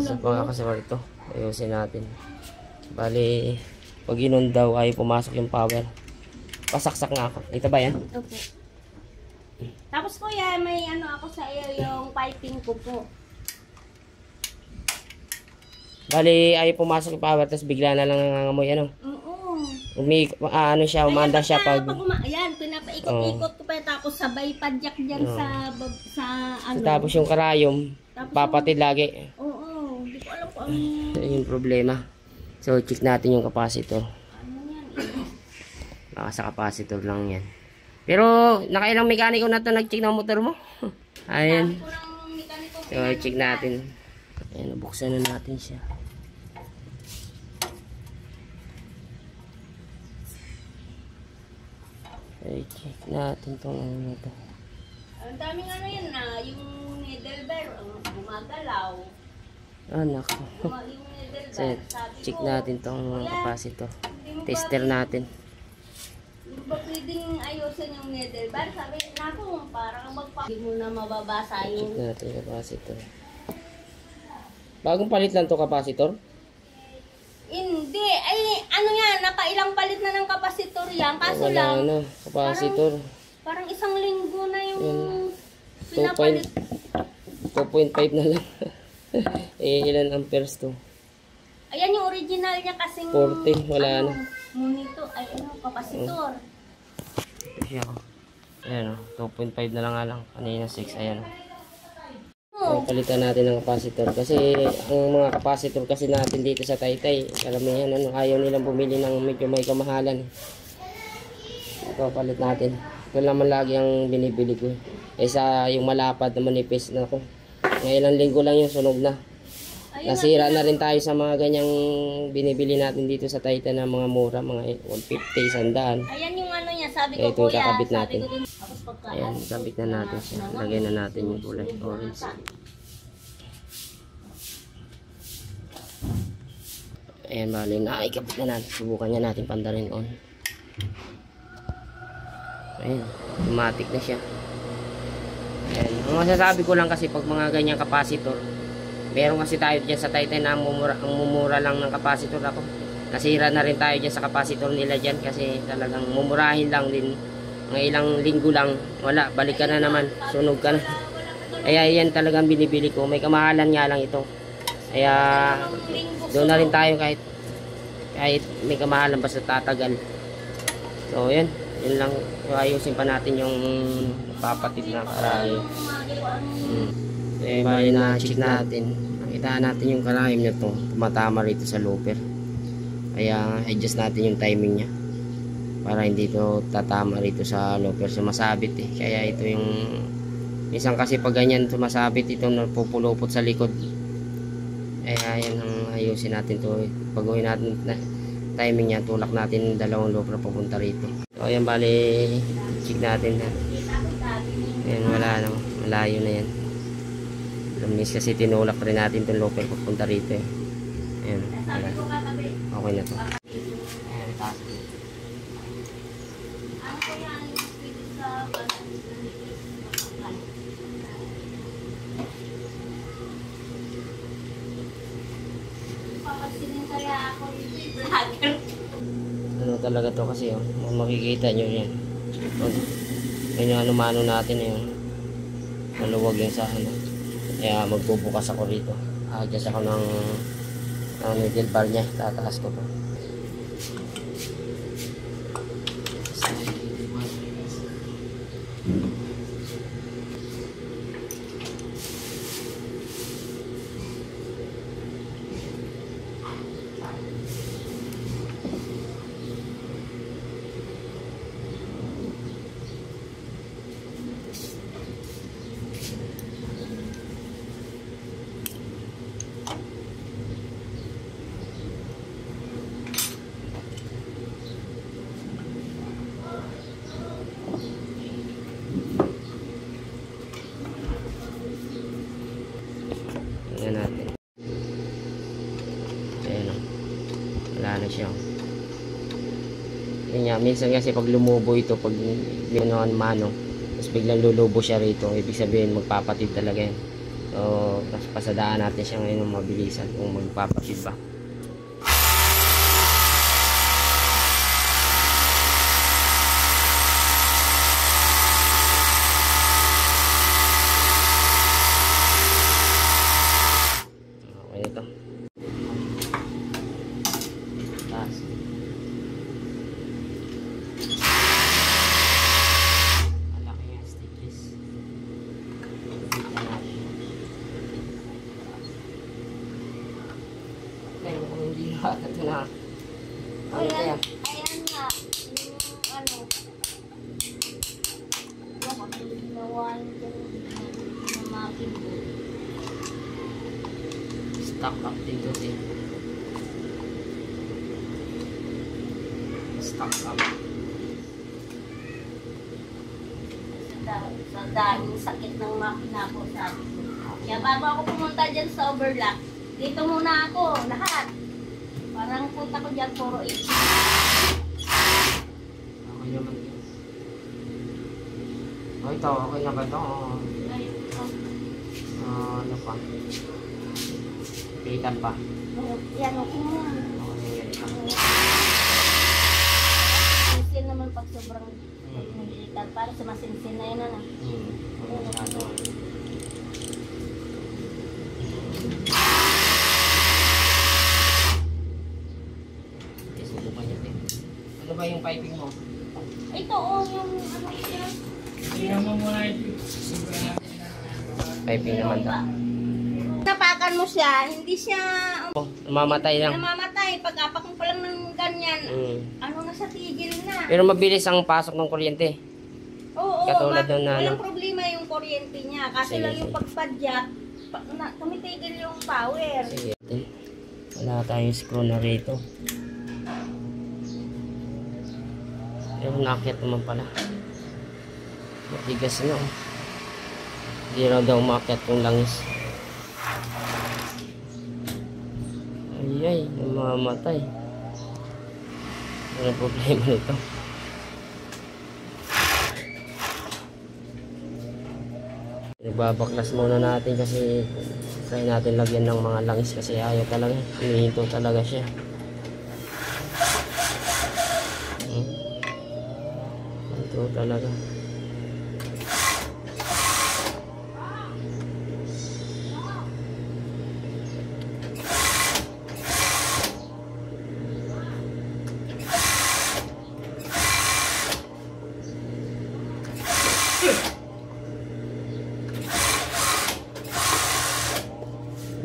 mga kasama ito. Ayusin natin. Bali, pag inon daw ay pumasok yung power. Pasaksak nga ako. Kita ba yan? Opo. Tapos kuya, may ano ako sa iyo, yung piping ko po. Bali, ay pumasok yung power, tapos bigla na lang nangangamoy, ano? Oo. Ano siya, umanda siya pag... Ayan, pinapaikot-ikot ko pa, tapos sabay padyak dyan sa ano. Tapos yung karayom, papatid lagi. Oo, hindi ko alam kung ano. Yung problema. So, check natin yung capacitor. Ano yan? Baka sa capacitor lang yan. Pero, nakailang mekaniko na to nag-check ng motor mo? Ayan. So, check natin. Ayan, nabuksan na natin siya. Okay, check natin itong ano ito. Ang daming ano yan na, yung needle bear, gumagalaw. Ah, naku. Yung needle So, bear, sabi check ko, natin itong capacitor. Tester natin. Hindi ba pwedeng ayusin yung needle bear? Sabi, naku, parang hindi mo na mababasa Check yung... natin yung capacitor. Bagong palit lang to capacitor? Hindi. Ay, ano yan, nakailang palit na ng kapasitor yan. Kaso Wala lang, na, capacitor. parang isang linggo na yung Yan. pinapalit. 2.5 na lang. Ilan amperes to? Ayan yung original niya kasing... 40, wala na. Ngunito, ay ano, kapasitor. Ayan o, 2.5 na lang nga lang. Kanina 6, ayan o. Palitan natin ng capacitor kasi ang mga capacitor kasi natin dito sa Taytay, karamihan ayaw nilang bumili ng medyo may kamahalan. Ito palit natin. Ito naman lagi ang binibili ko. Sa yung malapad na manipis na ako. Ngayong linggo lang yung sunog na. Nasira na rin tayo sa mga ganyang binibili natin dito sa Taytay na mga mura, mga 150, 100. Ayan yung ano niya, sabi ko ito kuya. kakabit natin. Ayan, kabit na natin siya. Lagay na natin yung kulay orange. Ayan, bali na ikabit na natin. Subukan niya natin pandarin on. Ayan, automatic na siya. Ayan, ang masasabi ko lang kasi pag mga ganyang capacitor, meron kasi tayo dyan sa Taytay na ang mumura lang ng capacitor ako. Nasira na rin tayo dyan sa capacitor nila dyan kasi talagang mumurahin lang din. Mga ilang linggo lang, wala, balik ka na naman, sunog ka na. Kaya yan talagang binibili ko. May kamahalan nga lang ito. Kaya doon na rin tayo kahit may kamahalan basta tatagal. So yan, yun lang. Ayusin pa natin yung papatid na karayom. Bali na check natin. Nakita natin yung karayom na to tumatama rito sa looper. Kaya adjust natin yung timing nya para hindi to tatama rito sa looper, sumasabit eh. Kaya ito yung isang kasi pag ganyan sumasabit, ito napupulupot sa likod. Kaya yan ang ayusin natin to. Pagawin natin timing nya, tulak natin dalawang looper papunta rito. So yan, bali check natin ha. Yan, wala na, malayo na yan. Lamis kasi tinulak rin natin itong looper papunta rito eh. Ayan, wala. Okay na to. Ayan, taas. Ano talaga to kasi oh, makikita nyo yan. Yan yung ano-mano natin eh. Maluwag yung sa ano. Kaya magbubukas ako rito. Adjust ako ng needle bar nya. Tataas ko to. Tingnan natin. Ayan o. Wala na siya. Yun nga, minsan kasi pag lumubo ito, pag ganoon mano, tapos biglang lulubo siya rito, ibig sabihin magpapatid talaga yan. So So, tapos pasadaan natin siya ngayon ng mabilisan kung magpapakid ba. Okay ito. Taas. Malaki yung stitches. Ngayon kung hindi lahat ito na. Ayan nga. Yung ano. Yung ginawa yung makin ko. Stock up dito din. Stock up. Sa daming sakit ng makina ko, sabi ko. Kaya bago ako pumunta dyan sa overlock, dito muna ako, lahat. Parang punta ko dyan, puro itch. Okay naman yun. Oh, ito, okay na ba ito? Ano pa? Pilitan pa. Yan, okay na yan. Okay, yan ito. Sinsin naman pag sobrang nagilitan. Para sa masinsin na yun, ano. Masyado. Okay, subukan niya din. Ano ba yung piping mo? Ito, oh, yung ano yan. Piping naman daw. Napakan mo siya, hindi siya Oh, namamatay lang. namamatay. Pag-apak mo pa lang ng ganyan, Mm. ano na sa tigil na. Pero mabilis ang pasok ng kuryente. Oo, Katulad nun na, walang ano? problema yung kuryente niya. Kasi Sige, lang yung sige. pagpadyak, tumitigil yung power. Sige. Wala tayong screw na rito. Pero nakakit naman pala. Matigas na. Hindi raw daw umakyat yung langis. Ay, namamatay. Ano problema nito? Nagbabaklas muna natin kasi try natin lagyan ng mga langis kasi ayaw talaga. Hinihinto talaga siya. Ito talaga.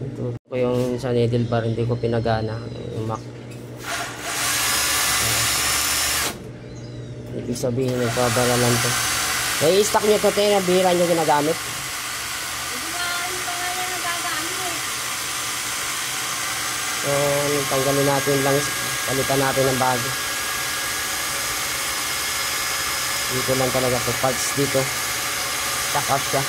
Ito ko yung sa needle bar, hindi ko pinagana yung Mac. Ibig sabihin nagpabaralan to. Nai-stock nyo to tayo na bihira nyo ginagamit. Hindi pa nga yan nagagamit. So tanggalin natin lang, palitan natin ng bago. Dito lang talaga to, parts dito. Stock up siya.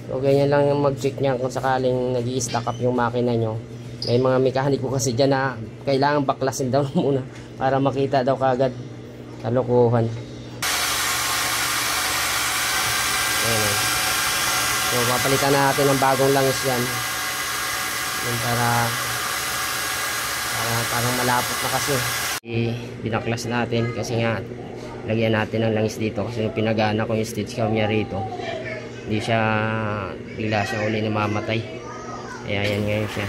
So ganyan lang yung mag-check niya kung sakaling nag-i-stack up yung makina nyo. May mga mekaniko kasi dyan na kailangan baklasin daw muna para makita daw kagad. Kalokohan. Ayan. So papalitan natin ng bagong langis yan. Yan para parang malapot na kasi. Binaklas natin kasi nga lagyan natin ng langis dito kasi yung pinagana ko yung stitch cam niya rito. Hindi siya bigla siya uli namamatay. Kaya yan ngayon siya.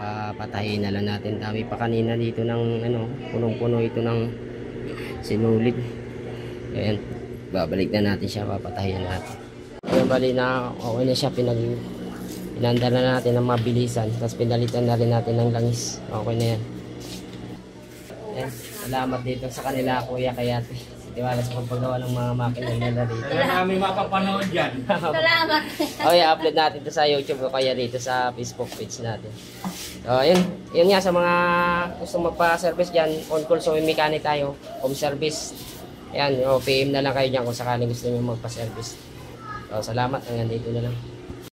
Papatayin na lang natin. Dami pa kanina dito ng ano, punong-puno ito ng sinulid. Ayan, babalik na natin siya, papatayin natin. Ayan, bali na okay na siya, pinanda na natin ng mabilisan, tapos pinalitan na rin natin ng langis. Okay na yan. Ayan, salamat dito sa kanila kuya kaya tiwala sa pagpagawa ng mga makina nila rito. Wala namin mapapanood dyan. Salamat. Okay, upload natin to sa YouTube o kaya dito sa Facebook page natin. So, yun nga sa mga gusto magpa-service dyan, on call so may mechanic tayo, home service. Ayan, o PM na lang kayo dyan kung sakaling gusto nyo magpa-service. So, salamat. Hanggang dito na lang.